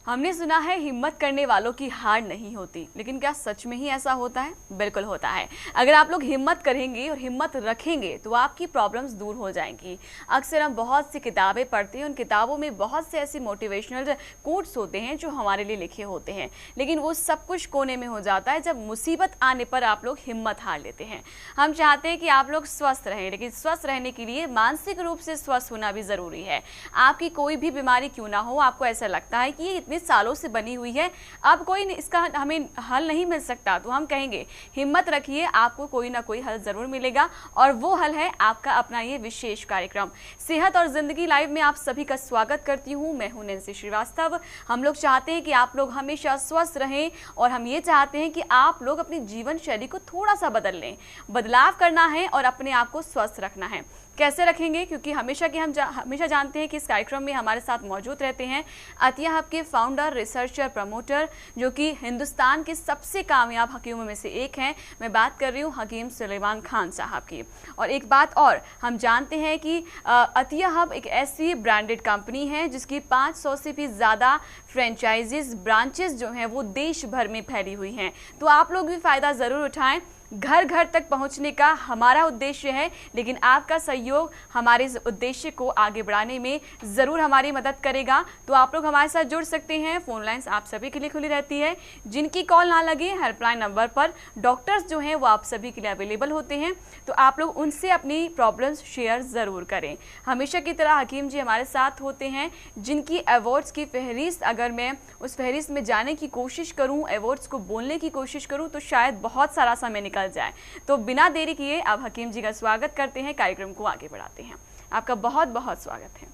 हमने सुना है हिम्मत करने वालों की हार नहीं होती, लेकिन क्या सच में ही ऐसा होता है? बिल्कुल होता है। अगर आप लोग हिम्मत करेंगे और हिम्मत रखेंगे तो आपकी प्रॉब्लम्स दूर हो जाएंगी। अक्सर हम बहुत सी किताबें पढ़ते हैं, उन किताबों में बहुत से ऐसी मोटिवेशनल कोट्स होते हैं जो हमारे लिए लिखे होते हैं, लेकिन वो सब कुछ कोने में हो जाता है जब मुसीबत आने पर आप लोग हिम्मत हार लेते हैं। हम चाहते हैं कि आप लोग स्वस्थ रहें, लेकिन स्वस्थ रहने के लिए मानसिक रूप से स्वस्थ होना भी ज़रूरी है। आपकी कोई भी बीमारी क्यों ना हो, आपको ऐसा लगता है कि ये इतने सालों से बनी हुई है, अब कोई इसका हमें हल नहीं मिल सकता, तो हम कहेंगे हिम्मत रखिए, आपको कोई ना कोई हल ज़रूर मिलेगा। और वो हल है आपका अपना ये विशेष कार्यक्रम सेहत और ज़िंदगी लाइव में। आप सभी का स्वागत करती हूँ। मैं हूँ नैन्सी श्रीवास्तव। हम लोग चाहते हैं कि आप लोग हमेशा स्वस्थ रहें और हम ये चाहते हैं कि आप लोग अपनी जीवन शैली को थोड़ा सा बदल लें। बदलाव करना है और अपने आप को स्वस्थ रखना है। कैसे रखेंगे? क्योंकि हमेशा हमेशा जानते हैं कि इस कार्यक्रम में हमारे साथ मौजूद रहते हैं अतिया हब के फाउंडर, रिसर्चर, प्रमोटर, जो कि हिंदुस्तान के सबसे कामयाब हकीमों में से एक हैं। मैं बात कर रही हूँ हकीम सुलेमान खान साहब की। और एक बात और, हम जानते हैं कि अतिया हब एक ऐसी ब्रांडेड कंपनी है जिसकी 500 से भी ज़्यादा फ्रेंचाइजीज, ब्रांचेस जो हैं वो देश भर में फैली हुई हैं। तो आप लोग भी फ़ायदा ज़रूर उठाएं। घर घर तक पहुंचने का हमारा उद्देश्य है, लेकिन आपका सहयोग हमारे इस उद्देश्य को आगे बढ़ाने में ज़रूर हमारी मदद करेगा। तो आप लोग हमारे साथ जुड़ सकते हैं। फ़ोन लाइन्स आप सभी के लिए खुली रहती है। जिनकी कॉल ना लगे, हेल्पलाइन नंबर पर डॉक्टर्स जो हैं वो आप सभी के लिए अवेलेबल होते हैं, तो आप लोग उनसे अपनी प्रॉब्लम्स शेयर ज़रूर करें। हमेशा की तरह हकीम जी हमारे साथ होते हैं, जिनकी अवार्ड्स की फहरिस्त, अगर मैं उस फहरिस्त में जाने की कोशिश करूँ, अवार्ड्स को बोलने की कोशिश करूँ, तो शायद बहुत सारा समय निकल जाए। तो बिना देरी किए अब हकीम जी का स्वागत करते हैं, कार्यक्रम को आगे बढ़ाते हैं। आपका बहुत बहुत स्वागत है।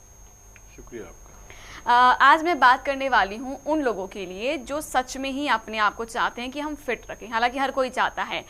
शुक्रिया आपका। आज मैं बात करने वाली हूँ उन लोगों के लिए जो सच में ही अपने आप को चाहते हैं कि हम फिट रखें, हालांकि हर कोई चाहता है।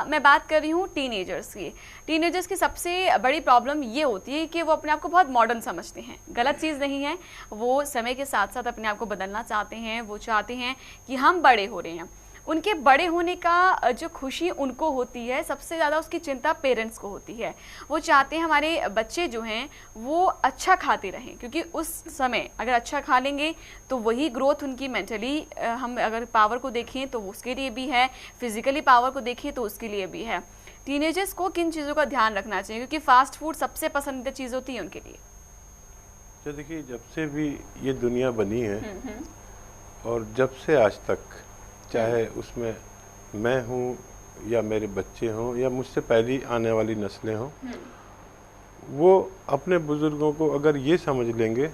मैं बात कर रही हूँ टीनेजर्स की। टीनेजर्स की सबसे बड़ी प्रॉब्लम ये होती है कि वो अपने आप को बहुत मॉडर्न समझते हैं। गलत चीज़ नहीं है, वो समय के साथ साथ अपने आप को बदलना चाहते हैं। वो चाहते हैं कि हम बड़े हो रहे हैं। उनके बड़े होने का जो खुशी उनको होती है, सबसे ज़्यादा उसकी चिंता पेरेंट्स को होती है। वो चाहते हैं हमारे बच्चे जो हैं वो अच्छा खाते रहें, क्योंकि उस समय अगर अच्छा खा लेंगे तो वही ग्रोथ उनकी मेंटली, हम अगर पावर को देखें तो उसके लिए भी है, फिजिकली पावर को देखें तो उसके लिए भी है। टीनेजर्स को किन चीज़ों का ध्यान रखना चाहिए, क्योंकि फास्ट फूड सबसे पसंदीदा चीज़ होती है उनके लिए? तो देखिए, जब से भी ये दुनिया बनी है और जब से आज तक, चाहे उसमें मैं हूँ या मेरे बच्चे हों या मुझसे पहली आने वाली नस्लें हों, वो अपने बुज़ुर्गों को अगर ये समझ लेंगे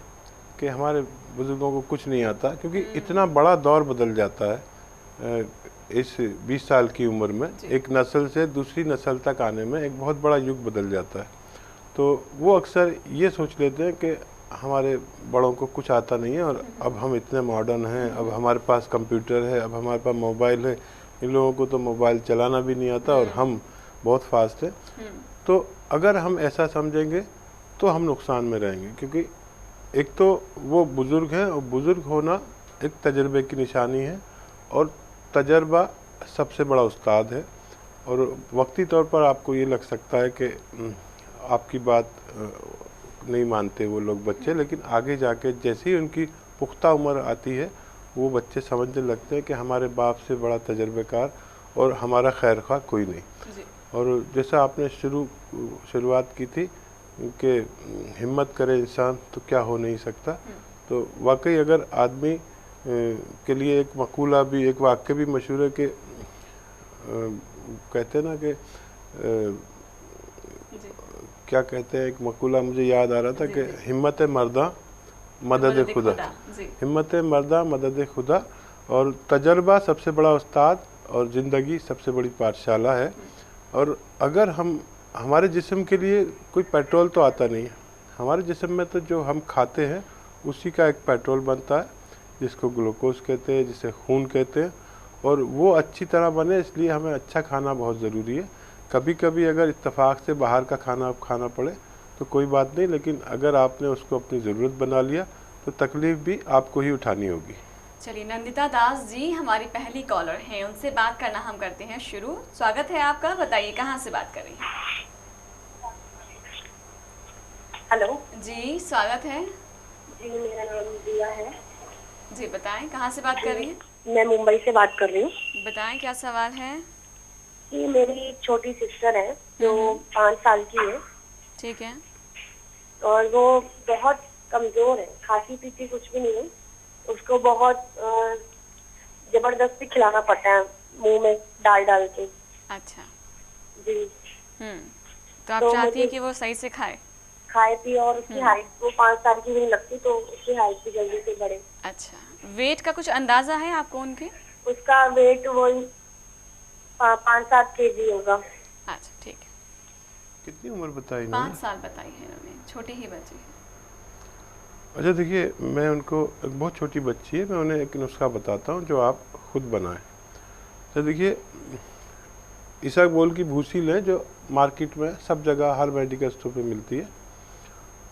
कि हमारे बुज़ुर्गों को कुछ नहीं आता, क्योंकि इतना बड़ा दौर बदल जाता है इस 20 साल की उम्र में, एक नस्ल से दूसरी नस्ल तक आने में एक बहुत बड़ा युग बदल जाता है। तो वो अक्सर ये सोच लेते हैं कि हमारे बड़ों को कुछ आता नहीं है और अब हम इतने मॉडर्न हैं, अब हमारे पास कंप्यूटर है, अब हमारे पास मोबाइल है। इन लोगों को तो मोबाइल चलाना भी नहीं आता और हम बहुत फास्ट हैं। तो अगर हम ऐसा समझेंगे तो हम नुकसान में रहेंगे, क्योंकि एक तो वो बुज़ुर्ग हैं और बुज़ुर्ग होना एक तजर्बे की निशानी है और तजर्बा सबसे बड़ा उस्ताद है। और वक्ती तौर पर आपको ये लग सकता है कि आपकी बात नहीं मानते वो लोग बच्चे, लेकिन आगे जाके जैसे ही उनकी पुख्ता उम्र आती है वो बच्चे समझने लगते हैं कि हमारे बाप से बड़ा तजर्बेकार और हमारा खैर खा कोई नहीं। और जैसा आपने शुरुआत की थी कि हिम्मत करे इंसान तो क्या हो नहीं सकता, तो वाकई अगर आदमी के लिए एक मकूला भी, एक वाक्य भी मशहूर है कि कहते हैं ना कि क्या कहते हैं, एक मकूला मुझे याद आ रहा था कि हिम्मत मर्दा मदद खुदा, हिम्मत मर्दा मदद खुदा, और तजर्बा सबसे बड़ा उस्ताद और ज़िंदगी सबसे बड़ी पाठशाला है। और अगर हमारे जिस्म के लिए कोई पेट्रोल तो आता नहीं है, हमारे जिस्म में तो जो हम खाते हैं उसी का एक पेट्रोल बनता है, जिसको ग्लूकोज कहते हैं, जिसे खून कहते हैं। और वो अच्छी तरह बने इसलिए हमें अच्छा खाना बहुत ज़रूरी है। कभी कभी अगर इत्तेफाक से बाहर का खाना खाना पड़े तो कोई बात नहीं, लेकिन अगर आपने उसको अपनी ज़रूरत बना लिया तो तकलीफ़ भी आपको ही उठानी होगी। चलिए, नंदिता दास जी हमारी पहली कॉलर हैं, उनसे बात करना हम करते हैं शुरू। स्वागत है आपका, बताइए कहाँ से बात कर रही हैं? हेलो जी, स्वागत है। जी, मेरा नाम दिया है। जी बताएं, कहाँ से बात कर रही हैं? मैं मुंबई से बात कर रही हूँ। बताएं क्या सवाल है? कि मेरी छोटी सिस्टर है जो 5 साल की है ठीक है। और वो बहुत कमजोर है, खाती पीती कुछ भी नहीं है। उसको बहुत जबरदस्ती खिलाना पड़ता है, मुंह में डाल डाल के। अच्छा। जी। तो आप तो चाहती हैं मुझे कि वो सही से खाए? खाए पिए और उसकी हाइट, वो 5 साल की भी नहीं लगती तो उसकी हाइट भी जल्दी से बढ़े। अच्छा, वेट का कुछ अंदाजा है आपको उनके? उसका वेट वही 5-7 kg होगा। अच्छा ठीक है। कितनी उम्र बताई 5 इन्होंने? साल बताई है इन्होंने, छोटी ही बच्ची है। अच्छा देखिए, मैं उनको, एक बहुत छोटी बच्ची है, मैं उन्हें एक नुस्खा बताता हूँ जो आप खुद बनाएं। तो देखिए, इसबगोल की भूसी लें जो मार्केट में सब जगह हर मेडिकल स्टोर पे मिलती है,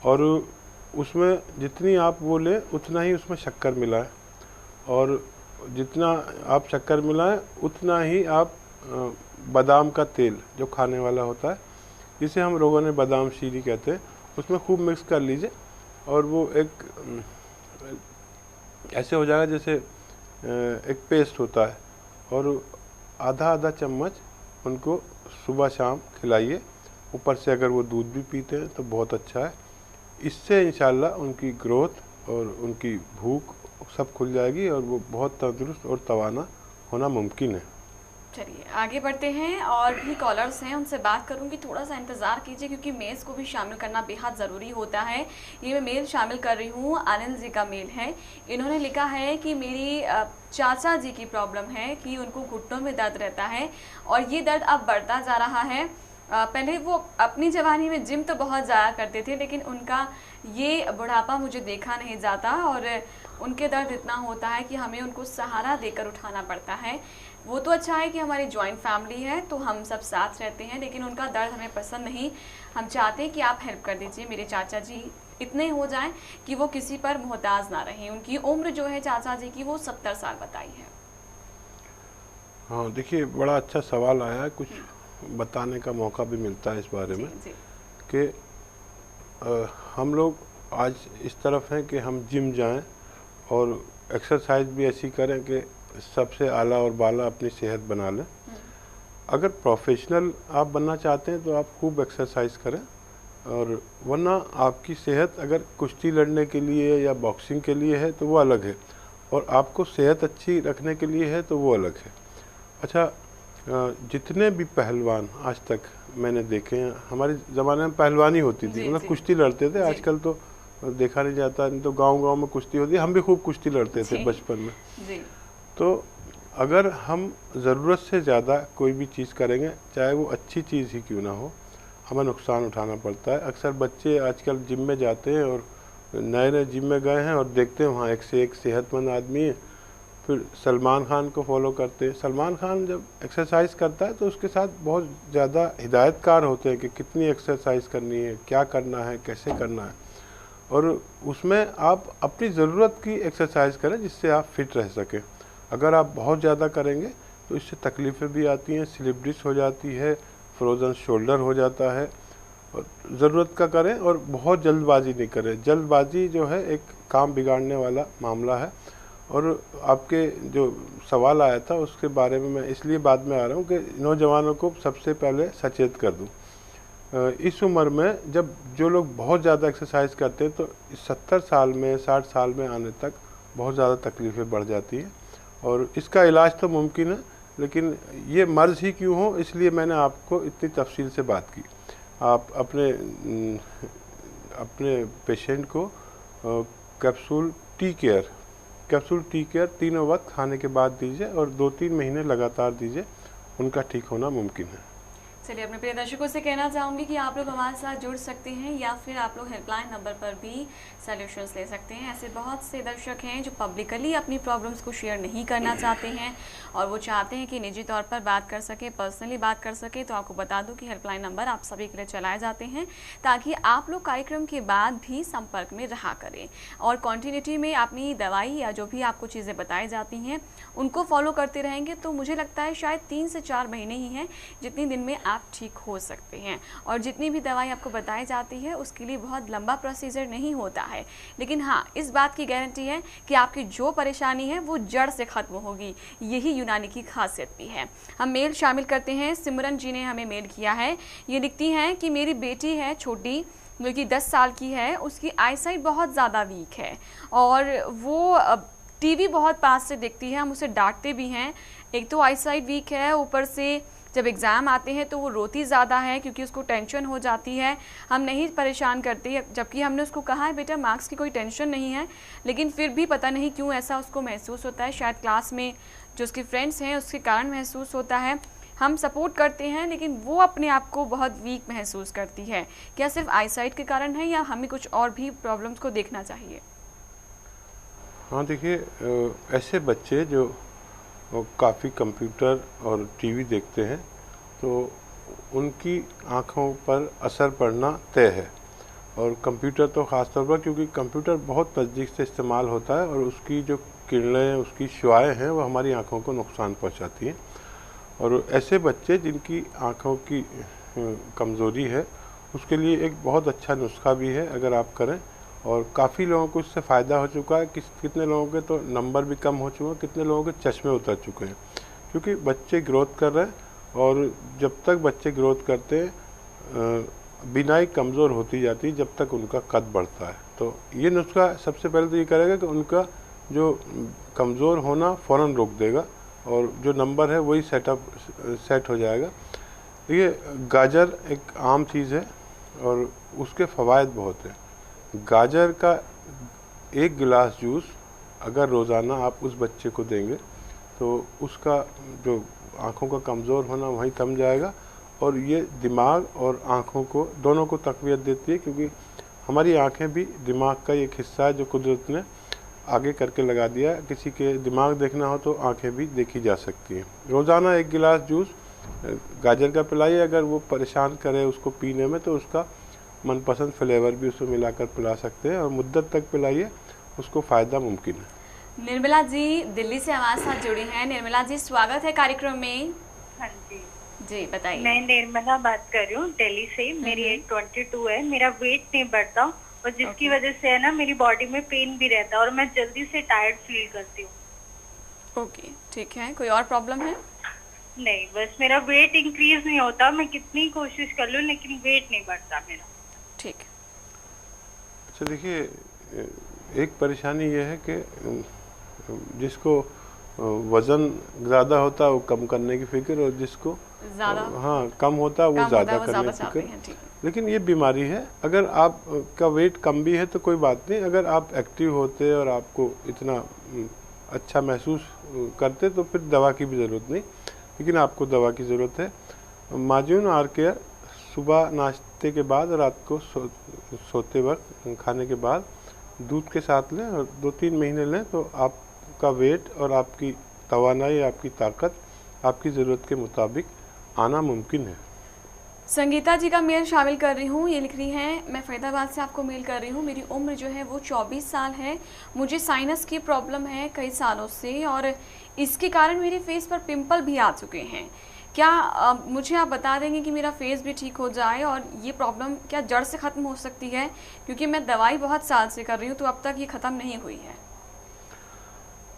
और उसमें जितनी आप वो लें उतना ही उसमें शक्कर मिलाएं, और जितना आप शक्कर मिलाएं उतना ही आप बादाम का तेल जो खाने वाला होता है, जिसे हम लोगों ने बादाम शीरी कहते हैं, उसमें खूब मिक्स कर लीजिए। और वो एक ऐसे हो जाएगा जैसे एक पेस्ट होता है, और आधा आधा चम्मच उनको सुबह शाम खिलाइए। ऊपर से अगर वो दूध भी पीते हैं तो बहुत अच्छा है। इससे इंशाल्लाह उनकी ग्रोथ और उनकी भूख सब खुल जाएगी और वो बहुत तंदुरुस्त और तवाना होना मुमकिन है। चलिए आगे बढ़ते हैं, और भी कॉलर्स हैं, उनसे बात करूंगी। थोड़ा सा इंतज़ार कीजिए क्योंकि मेल्स को भी शामिल करना बेहद ज़रूरी होता है। ये मैं मेल शामिल कर रही हूँ, अनिल जी का मेल है। इन्होंने लिखा है कि मेरी चाचा जी की प्रॉब्लम है कि उनको घुटनों में दर्द रहता है और ये दर्द अब बढ़ता जा रहा है। पहले वो अपनी जवानी में जिम तो बहुत ज़्यादा करते थे, लेकिन उनका ये बुढ़ापा मुझे देखा नहीं जाता और उनके दर्द इतना होता है कि हमें उनको सहारा देकर उठाना पड़ता है। वो तो अच्छा है कि हमारी जॉइंट फैमिली है तो हम सब साथ रहते हैं, लेकिन उनका दर्द हमें पसंद नहीं। हम चाहते हैं कि आप हेल्प कर दीजिए, मेरे चाचा जी इतने हो जाएं कि वो किसी पर मोहताज ना रहें। उनकी उम्र जो है चाचा जी की वो 70 साल बताई है। हाँ देखिए, बड़ा अच्छा सवाल आया है, कुछ बताने का मौका भी मिलता है इस बारे में जी। कि हम लोग आज इस तरफ हैं कि हम जिम जाएं और एक्सरसाइज भी ऐसी करें कि सबसे आला और बाला अपनी सेहत बना लें। अगर प्रोफेशनल आप बनना चाहते हैं तो आप खूब एक्सरसाइज करें, और वरना आपकी सेहत अगर कुश्ती लड़ने के लिए या बॉक्सिंग के लिए है तो वो अलग है, और आपको सेहत अच्छी रखने के लिए है तो वो अलग है। अच्छा, जितने भी पहलवान आज तक मैंने देखे हैं, हमारे ज़माने में पहलवानी होती थी, मतलब कुश्ती लड़ते थे। आजकल तो देखा नहीं जाता, नहीं तो गांव-गांव में कुश्ती होती है। हम भी खूब कुश्ती लड़ते थे बचपन में। तो अगर हम ज़रूरत से ज़्यादा कोई भी चीज़ करेंगे, चाहे वो अच्छी चीज़ ही क्यों ना हो, हमें नुकसान उठाना पड़ता है। अक्सर बच्चे आजकल जिम में जाते हैं और नए नए जिम में गए हैं और देखते हैं वहाँ एक से एक सेहतमंद आदमी है, फिर सलमान खान को फॉलो करते हैं। सलमान खान जब एक्सरसाइज करता है तो उसके साथ बहुत ज़्यादा हिदायतकार होते हैं कि कितनी एक्सरसाइज करनी है, क्या करना है, कैसे करना है, और उसमें आप अपनी ज़रूरत की एक्सरसाइज करें जिससे आप फिट रह सकें। अगर आप बहुत ज़्यादा करेंगे तो इससे तकलीफ़ें भी आती हैं, स्लिप डिस्क हो जाती है, फ्रोज़न शोल्डर हो जाता है। और ज़रूरत का करें और बहुत जल्दबाजी नहीं करें। जल्दबाजी जो है एक काम बिगाड़ने वाला मामला है। और आपके जो सवाल आया था उसके बारे में मैं इसलिए बाद में आ रहा हूँ कि नौजवानों को सबसे पहले सचेत कर दूँ। इस उम्र में जब जो लोग बहुत ज़्यादा एक्सरसाइज करते हैं तो 70 साल में, 60 साल में आने तक बहुत ज़्यादा तकलीफ़ें बढ़ जाती हैं, और इसका इलाज तो मुमकिन है, लेकिन ये मर्ज़ ही क्यों हो, इसलिए मैंने आपको इतनी तफसील से बात की। आप अपने पेशेंट को कैप्सूल टी केयर 3 वक्त खाने के बाद दीजिए और 2-3 महीने लगातार दीजिए, उनका ठीक होना मुमकिन है। चलिए, अपने प्रिय दर्शकों से कहना चाहूँगी कि आप लोग हमारे साथ जुड़ सकते हैं या फिर आप लोग हेल्पलाइन नंबर पर भी सॉल्यूशंस ले सकते हैं। ऐसे बहुत से दर्शक हैं जो पब्लिकली अपनी प्रॉब्लम्स को शेयर नहीं करना चाहते हैं और वो चाहते हैं कि निजी तौर पर बात कर सके, पर्सनली बात कर सके। तो आपको बता दूं कि हेल्पलाइन नंबर आप सभी के लिए चलाए जाते हैं ताकि आप लोग कार्यक्रम के बाद भी संपर्क में रहा करें और कॉन्टिन्यूटी में अपनी दवाई या जो भी आपको चीज़ें बताई जाती हैं उनको फॉलो करते रहेंगे तो मुझे लगता है शायद 3 से 4 महीने ही हैं जितने दिन में आप ठीक हो सकते हैं। और जितनी भी दवाई आपको बताई जाती है उसके लिए बहुत लंबा प्रोसीजर नहीं होता है, लेकिन हाँ इस बात की गारंटी है कि आपकी जो परेशानी है वो जड़ से ख़त्म होगी। यही यूनानी की खासियत भी है। हम मेल शामिल करते हैं। सिमरन जी ने हमें मेल किया है। ये लिखती हैं कि मेरी बेटी है छोटी, जो कि 10 साल की है, उसकी आईसाइट बहुत ज़्यादा वीक है और वो टीवी बहुत पास से देखती है। हम उसे डांटते भी हैं। एक तो आईसाइट वीक है, ऊपर से जब एग्ज़ाम आते हैं तो वो रोती ज़्यादा है क्योंकि उसको टेंशन हो जाती है। हम नहीं परेशान करते, जबकि हमने उसको कहा है बेटा मार्क्स की कोई टेंशन नहीं है, लेकिन फिर भी पता नहीं क्यों ऐसा उसको महसूस होता है। शायद क्लास में जो उसके फ्रेंड्स हैं उसके कारण महसूस होता है। हम सपोर्ट करते हैं लेकिन वो अपने आप को बहुत वीक महसूस करती है। क्या सिर्फ आईसाइट के कारण है या हमें कुछ और भी प्रॉब्लम्स को देखना चाहिए? हाँ देखिए, ऐसे बच्चे जो काफ़ी कंप्यूटर और टीवी देखते हैं तो उनकी आँखों पर असर पड़ना तय है। और कंप्यूटर तो ख़ास तौर पर, क्योंकि कंप्यूटर बहुत नज़दीक से इस्तेमाल होता है और उसकी जो किरणें, उसकी शुआएं हैं वो हमारी आँखों को नुकसान पहुंचाती हैं। और ऐसे बच्चे जिनकी आँखों की कमज़ोरी है उसके लिए एक बहुत अच्छा नुस्खा भी है अगर आप करें, और काफ़ी लोगों को इससे फ़ायदा हो चुका है। कितने लोगों के तो नंबर भी कम हो चुके हैं, कितने लोगों के चश्मे उतर चुके हैं, क्योंकि बच्चे ग्रोथ कर रहे हैं। और जब तक बच्चे ग्रोथ करते हैं बीनाई कमज़ोर होती जाती है जब तक उनका कद बढ़ता है। तो ये नुस्खा सबसे पहले तो ये करेगा कि उनका जो कमज़ोर होना फ़ौरन रोक देगा और जो नंबर है वही सेट हो जाएगा। ये गाजर एक आम चीज़ है और उसके फ़वाइद बहुत हैं। गाजर का 1 गिलास जूस अगर रोज़ाना आप उस बच्चे को देंगे तो उसका जो आँखों का कमज़ोर होना वहीं थम जाएगा। और ये दिमाग और आँखों को दोनों को तक़वियत देती है, क्योंकि हमारी आँखें भी दिमाग का एक हिस्सा है जो कुदरत ने आगे करके लगा दिया है। किसी के दिमाग देखना हो तो आँखें भी देखी जा सकती हैं। रोज़ाना 1 गिलास जूस गाजर का पिलाइए। अगर वो परेशान करे उसको पीने में तो उसका मनपसंद फ्लेवर भी उसमें मिलाकर पिला सकते हैं और मुद्दत तक पिलाइए, उसको फ़ायदा मुमकिन है। निर्मला जी दिल्ली से हमारे साथ जुड़ी हैं। निर्मला जी स्वागत है कार्यक्रम में। हाँ जी जी बताइए। मैं निर्मला बात कर रही हूँ दिल्ली से। मेरी एज 22 है। मेरा वेट नहीं बढ़ता और जिसकी वजह से है ना मेरी बॉडी में पेन भी रहता है और मैं जल्दी से टायर्ड फील करती हूँ। ओके ठीक है, कोई और प्रॉब्लम है? नहीं, बस मेरा वेट इंक्रीज नहीं होता। मैं कितनी कोशिश कर लूँ लेकिन वेट नहीं बढ़ता मेरा। ठीक। अच्छा देखिए, एक परेशानी ये है कि जिसको वज़न ज़्यादा होता है वो कम करने की फिक्र, और जिसको ज़्यादा हाँ कम होता है वो ज़्यादा करने की फिक्र। लेकिन ये बीमारी है। अगर आपका वेट कम भी है तो कोई बात नहीं। अगर आप एक्टिव होते और आपको इतना अच्छा महसूस करते तो फिर दवा की भी ज़रूरत नहीं, लेकिन आपको दवा की ज़रूरत है। माजून आर केयर सुबह नाश्ते के बाद, रात को सोते वक्त खाने के बाद दूध के साथ लें और 2-3 महीने लें तो आपका वेट और आपकी तवानाई, आपकी ताकत आपकी ज़रूरत के मुताबिक आना मुमकिन है। संगीता जी का मेल शामिल कर रही हूँ। ये लिख रही हैं, मैं फरीदाबाद से आपको मेल कर रही हूँ। मेरी उम्र जो है वो 24 साल है। मुझे साइनस की प्रॉब्लम है कई सालों से और इसके कारण मेरे फेस पर पिंपल भी आ चुके हैं। क्या मुझे आप बता देंगे कि मेरा फेस भी ठीक हो जाए और ये प्रॉब्लम क्या जड़ से ख़त्म हो सकती है? क्योंकि मैं दवाई बहुत साल से कर रही हूँ तो अब तक ये ख़त्म नहीं हुई है।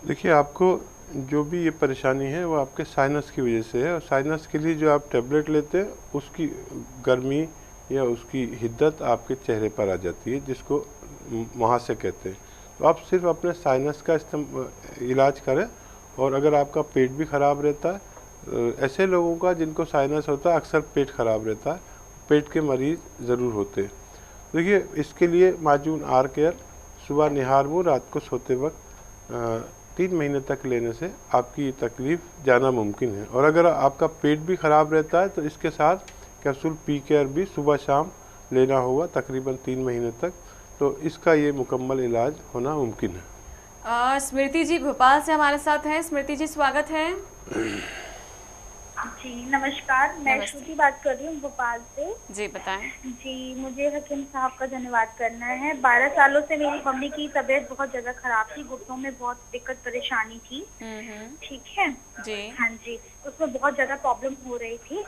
देखिए, आपको जो भी ये परेशानी है वो आपके साइनस की वजह से है, और साइनस के लिए जो आप टैबलेट लेते हैं उसकी गर्मी या उसकी हिद्दत आपके चेहरे पर आ जाती है, जिसको मुहासे कहते हैं। तो आप सिर्फ अपने साइनस का इलाज करें। और अगर आपका पेट भी ख़राब रहता है, ऐसे लोगों का जिनको साइनस होता है अक्सर पेट ख़राब रहता है, पेट के मरीज़ ज़रूर होते हैं। देखिए, इसके लिए माजून आर केयर सुबह निहार मुँह, रात को सोते वक्त 3 महीने तक लेने से आपकी तकलीफ़ जाना मुमकिन है। और अगर आपका पेट भी ख़राब रहता है तो इसके साथ कैप्सूल पी केयर भी सुबह शाम लेना होगा तकरीबन 3 महीने तक, तो इसका ये मुकम्मल इलाज होना मुमकिन है। स्मृति जी भोपाल से हमारे साथ हैं। स्मृति जी स्वागत है। जी नमस्कार, मैं नमस्ते। श्रुति बात कर रही हूँ भोपाल से। जी बताएं। जी, मुझे हकीम साहब का धन्यवाद करना है। 12 सालों से मेरी मम्मी की तबीयत बहुत ज़्यादा खराब थी, घुटनों में बहुत दिक्कत परेशानी थी। ठीक है? जी। हाँ जी, उसमें बहुत ज़्यादा प्रॉब्लम हो रही थी।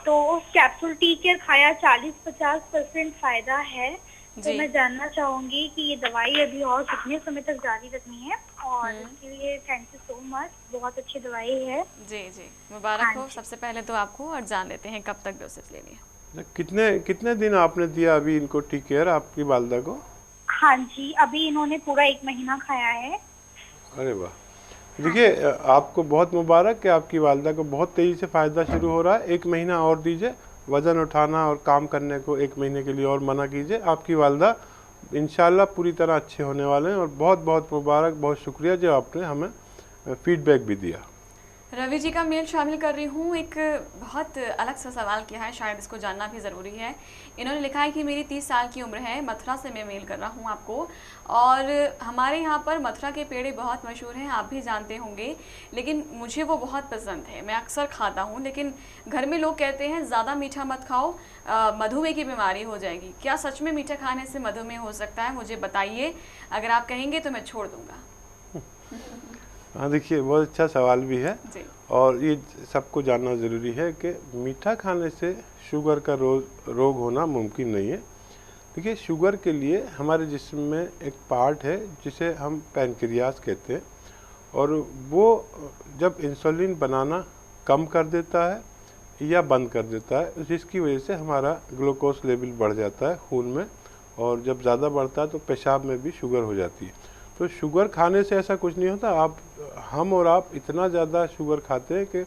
तो कैप्सूल टी केयर खाया, 40-50% फ़ायदा है। तो जी। मैं जानना चाहूँगी कि ये दवाई अभी और कितने समय तक जारी रखनी है? और इसके लिए थैंक यू सो मच, बहुत अच्छी दवाई है। जी जी मुबारक हाँ हो जी। सबसे पहले तो आपको, और जान लेते हैं कब तक डोसेज लेनी है। कितने कितने दिन आपने दिया अभी इनको टी केयर आपकी वालदा को? हाँ जी, अभी इन्होंने पूरा 1 महीना खाया है। अरे वाह! हाँ देखिए जी। आपको बहुत मुबारक कि आपकी वालदा को बहुत तेज़ी से फ़ायदा शुरू हो रहा है। 1 महीना और दीजिए, वज़न उठाना और काम करने को 1 महीने के लिए और मना कीजिए। आपकी वालदा इंशाल्लाह पूरी तरह अच्छे होने वाले हैं। और बहुत बहुत मुबारक, बहुत शुक्रिया जो आपने हमें फीडबैक भी दिया। रवि जी का मेल शामिल कर रही हूँ। एक बहुत अलग सा सवाल किया है, शायद इसको जानना भी ज़रूरी है। इन्होंने लिखा है कि मेरी 30 साल की उम्र है, मथुरा से मैं मेल कर रहा हूँ आपको, और हमारे यहाँ पर मथुरा के पेड़े बहुत मशहूर हैं, आप भी जानते होंगे, लेकिन मुझे वो बहुत पसंद है, मैं अक्सर खाता हूँ, लेकिन घर में लोग कहते हैं ज़्यादा मीठा मत खाओ, मधुमेह की बीमारी हो जाएगी। क्या सच में मीठा खाने से मधुमेह हो सकता है? मुझे बताइए, अगर आप कहेंगे तो मैं छोड़ दूँगा। हाँ देखिए, बहुत अच्छा सवाल भी है जी। और ये सबको जानना ज़रूरी है कि मीठा खाने से शुगर का रोग होना मुमकिन नहीं है। देखिए, शुगर के लिए हमारे जिस्म में एक पार्ट है जिसे हम पैनक्रियास कहते हैं, और वो जब इंसुलिन बनाना कम कर देता है या बंद कर देता है, जिसकी वजह से हमारा ग्लूकोज लेवल बढ़ जाता है खून में, और जब ज़्यादा बढ़ता है तो पेशाब में भी शुगर हो जाती है। तो शुगर खाने से ऐसा कुछ नहीं होता। हम और आप इतना ज़्यादा शुगर खाते हैं कि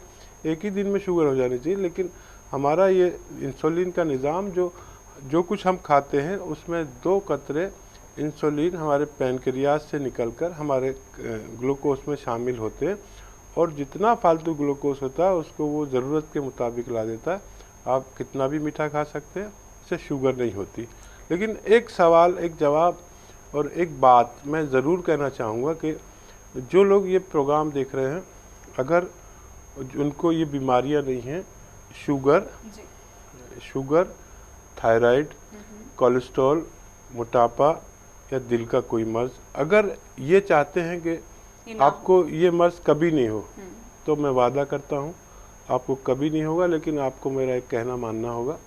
एक ही दिन में शुगर हो जानी चाहिए, लेकिन हमारा ये इंसुलिन का निज़ाम जो कुछ हम खाते हैं उसमें 2 कतरे इंसुलिन हमारे पैनक्रियास से निकलकर हमारे ग्लूकोज में शामिल होते हैं, और जितना फालतू ग्लूकोज होता है उसको वो ज़रूरत के मुताबिक ला देता है। आप कितना भी मीठा खा सकते हैं, इससे शुगर नहीं होती। लेकिन एक सवाल, एक जवाब और एक बात मैं ज़रूर कहना चाहूँगा कि जो लोग ये प्रोग्राम देख रहे हैं, अगर उनको ये बीमारियां नहीं हैं, शुगर, थायराइड, कोलेस्ट्रॉल, मोटापा या दिल का कोई मर्ज़, अगर ये चाहते हैं कि आपको ये मर्ज़ कभी नहीं हो, तो मैं वादा करता हूँ आपको कभी नहीं होगा। लेकिन आपको मेरा एक कहना मानना होगा।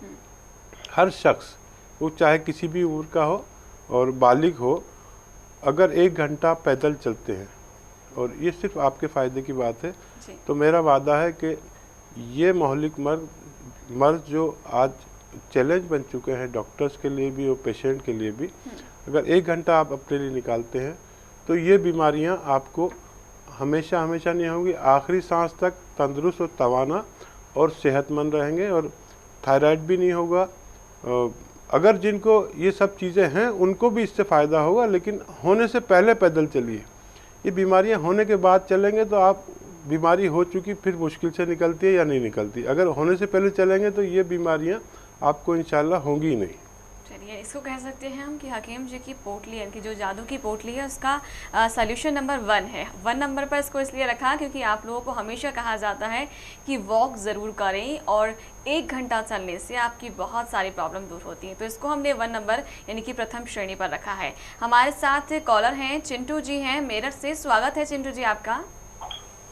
हर शख्स, वो चाहे किसी भी उम्र का हो और बालिग हो, अगर 1 घंटा पैदल चलते हैं, और ये सिर्फ आपके फ़ायदे की बात है, तो मेरा वादा है कि ये महलिक मर्ज़ जो आज चैलेंज बन चुके हैं डॉक्टर्स के लिए भी और पेशेंट के लिए भी, अगर 1 घंटा आप अपने लिए निकालते हैं तो ये बीमारियां आपको हमेशा हमेशा नहीं होंगी। आखिरी सांस तक तंदुरुस्त और तवाना और सेहतमंद रहेंगे, और थायराइड भी नहीं होगा। अगर जिनको ये सब चीज़ें हैं उनको भी इससे फ़ायदा होगा, लेकिन होने से पहले पैदल चलिए। ये बीमारियां होने के बाद चलेंगे तो आप बीमारी हो चुकी फिर मुश्किल से निकलती है या नहीं निकलती। अगर होने से पहले चलेंगे तो ये बीमारियां आपको इंशाल्लाह होंगी ही नहीं। चलिए, इसको कह सकते हैं हम कि हकीम जी की पोटली, यानी कि जो जादू की पोटली है, उसका सॉल्यूशन नंबर 1 है। 1 नंबर पर इसको इसलिए रखा क्योंकि आप लोगों को हमेशा कहा जाता है कि वॉक ज़रूर करें, और 1 घंटा चलने से आपकी बहुत सारी प्रॉब्लम दूर होती है। तो इसको हमने 1 नंबर यानी कि प्रथम श्रेणी पर रखा है। हमारे साथ कॉलर हैं, चिंटू जी हैं मेरठ से। स्वागत है चिंटू जी आपका।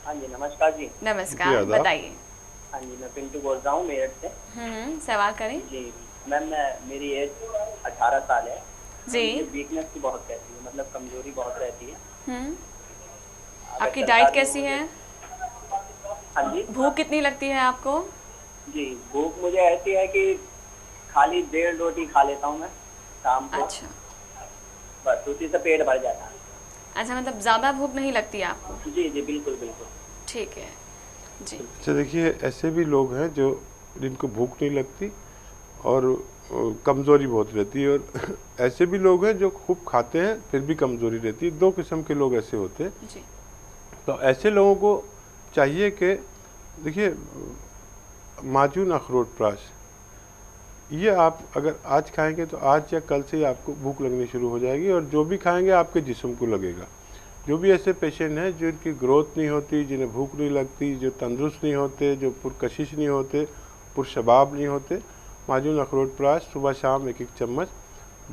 हाँ जी, नमस्कार जी। नमस्कार, बताइए। हाँ जी, मैं पिंटू बोल रहा हूँ मेरठ से। सवाल करें जी मैम, मेरी एज 18 साल है जी। वीकनेस की बहुत रहती है, मतलब कमजोरी बहुत रहती है। आपकी डाइट कैसी है? हाँ जी। भूख कितनी लगती है आपको? जी, भूख मुझे ऐसी है कि खाली 1.5 रोटी खा लेता हूँ मैं शाम को। अच्छा, बस उसी से पेट भर जाता है। अच्छा, मतलब ज़्यादा भूख नहीं लगती है आपको? जी जी, बिल्कुल बिल्कुल। ठीक है जी। अच्छा, देखिए, ऐसे भी लोग हैं जो जिनको भूख नहीं लगती और कमज़ोरी बहुत रहती है, और ऐसे भी लोग हैं जो खूब खाते हैं फिर भी कमज़ोरी रहती है। 2 किस्म के लोग ऐसे होते हैं जी। तो ऐसे लोगों को चाहिए कि देखिए, माजून अखरोट प्राश, ये आप अगर आज खाएंगे तो आज या कल से ही आपको भूख लगनी शुरू हो जाएगी, और जो भी खाएंगे आपके जिस्म को लगेगा। जो भी ऐसे पेशेंट हैं जिनकी ग्रोथ नहीं होती, जिन्हें भूख नहीं लगती, जो तंदुरुस्त नहीं होते, जो पुरकशिश नहीं होते, पुरशबाब नहीं होते, माजून अखरोट प्राश सुबह शाम 1-1 चम्मच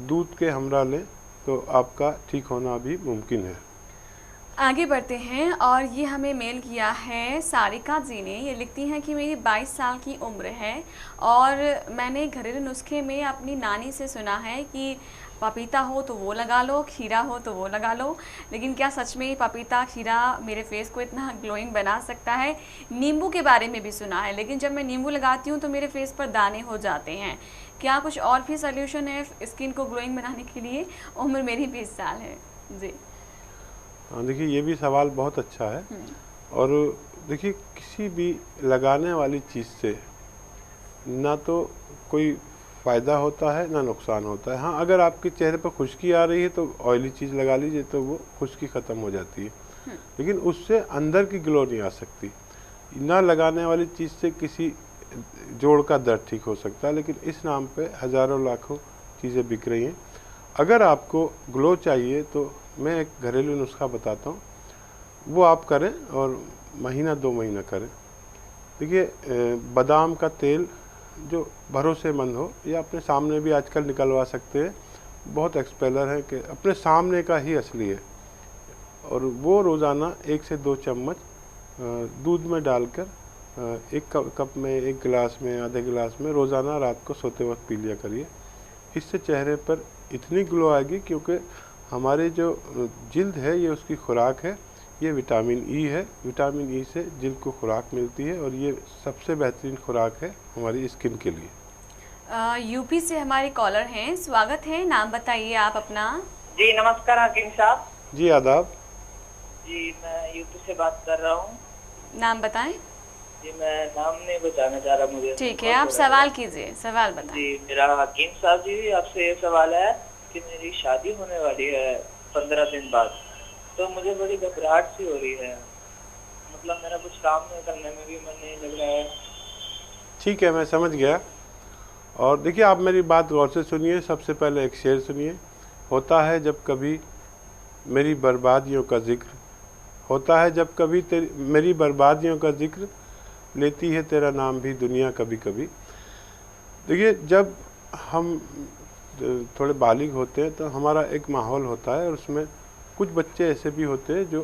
दूध के हमरा लें तो आपका ठीक होना भी मुमकिन है। आगे बढ़ते हैं और ये हमें मेल किया है सारिका जी ने। ये लिखती हैं कि मेरी 22 साल की उम्र है और मैंने घरेलू नुस्खे में अपनी नानी से सुना है कि पपीता हो तो वो लगा लो, खीरा हो तो वो लगा लो, लेकिन क्या सच में पपीता खीरा मेरे फेस को इतना ग्लोइंग बना सकता है? नींबू के बारे में भी सुना है, लेकिन जब मैं नींबू लगाती हूँ तो मेरे फेस पर दाने हो जाते हैं। क्या कुछ और भी सोल्यूशन है स्किन को ग्लोइंग बनाने के लिए? उम्र मेरी 20 साल है जी। हाँ, देखिए ये भी सवाल बहुत अच्छा है। और देखिए किसी भी लगाने वाली चीज़ से ना तो कोई फ़ायदा होता है ना नुकसान होता है। हाँ, अगर आपके चेहरे पर खुश्की आ रही है तो ऑयली चीज़ लगा लीजिए तो वो खुश्की ख़त्म हो जाती है, लेकिन उससे अंदर की ग्लो नहीं आ सकती। ना लगाने वाली चीज़ से किसी जोड़ का दर्द ठीक हो सकता है, लेकिन इस नाम पे हज़ारों लाखों चीज़ें बिक रही हैं। अगर आपको ग्लो चाहिए तो मैं एक घरेलू नुस्खा बताता हूँ, वो आप करें और महीना 2 महीना करें। देखिए बादाम का तेल जो भरोसेमंद हो या अपने सामने भी आजकल निकलवा सकते हैं, बहुत एक्सपेलर है कि अपने सामने का ही असली है, और वो रोज़ाना 1 से 2 चम्मच दूध में डालकर 1 कप में, 1 गिलास में, आधे गिलास में रोज़ाना रात को सोते वक्त पी लिया करिए। इससे चेहरे पर इतनी ग्लो आएगी, क्योंकि हमारे जो जिल्द है ये उसकी खुराक है, ये विटामिन ई है। विटामिन ई से जिल्द को खुराक मिलती है और ये सबसे बेहतरीन खुराक है हमारी स्किन के लिए। यूपी से हमारे कॉलर हैं, स्वागत है, नाम बताइए आप अपना। जी नमस्कार हकीम साहब। जी आदाब। जी मैं यूपी से बात कर रहा हूँ। नाम बताएं। जी मैं नाम नहीं बताना चाह रहा, मुझे ठीक है, आप सवाल कीजिए, सवाल बताएं। जी मेरा हकीम साहब जी आपसे ये सवाल है कि मेरी शादी होने वाली है 15 दिन बाद, तो मुझे बड़ी घबराहट सी हो रही है। मतलब मेरा कुछ काम में करने में भी मन नहीं लग रहा है। ठीक है, मैं समझ गया। और देखिए आप मेरी बात गौर से सुनिए। सबसे पहले एक शेर सुनिए। होता है जब कभी मेरी बर्बादियों का जिक्र, होता है जब कभी मेरी बर्बादियों का जिक्र, लेती है तेरा नाम भी दुनिया कभी कभी। देखिए जब हम थोड़े बालिग होते हैं तो हमारा एक माहौल होता है, और उसमें कुछ बच्चे ऐसे भी होते हैं जो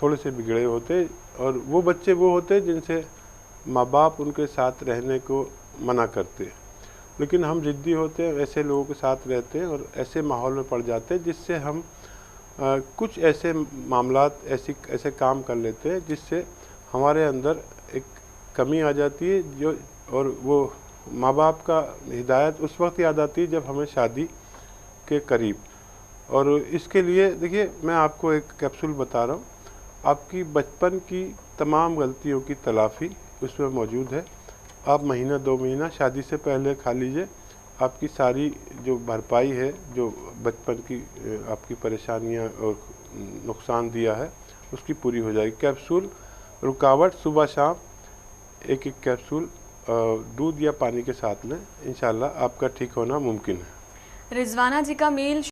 थोड़े से बिगड़े होते हैं, और वो बच्चे वो होते हैं जिनसे माँ बाप उनके साथ रहने को मना करते हैं, लेकिन हम ज़िद्दी होते हैं, ऐसे लोगों के साथ रहते हैं और ऐसे माहौल में पड़ जाते हैं जिससे हम कुछ ऐसे मामलात ऐसे काम कर लेते हैं जिससे हमारे अंदर एक कमी आ जाती है, जो और वो माँ बाप का हिदायत उस वक्त याद आती है जब हमें शादी के करीब। और इसके लिए देखिए मैं आपको एक कैप्सूल बता रहा हूँ, आपकी बचपन की तमाम गलतियों की तलाफ़ी उसमें मौजूद है। आप महीना 2 महीना शादी से पहले खा लीजिए, आपकी सारी जो भरपाई है, जो बचपन की आपकी परेशानियाँ और नुकसान दिया है, उसकी पूरी हो जाएगी। कैप्सूल रुकावट सुबह शाम 1-1 कैप्सूल दूध या पानी के साथ लें, इंशाल्लाह आपका ठीक होना मुमकिन है। रिजवाना जी का मेल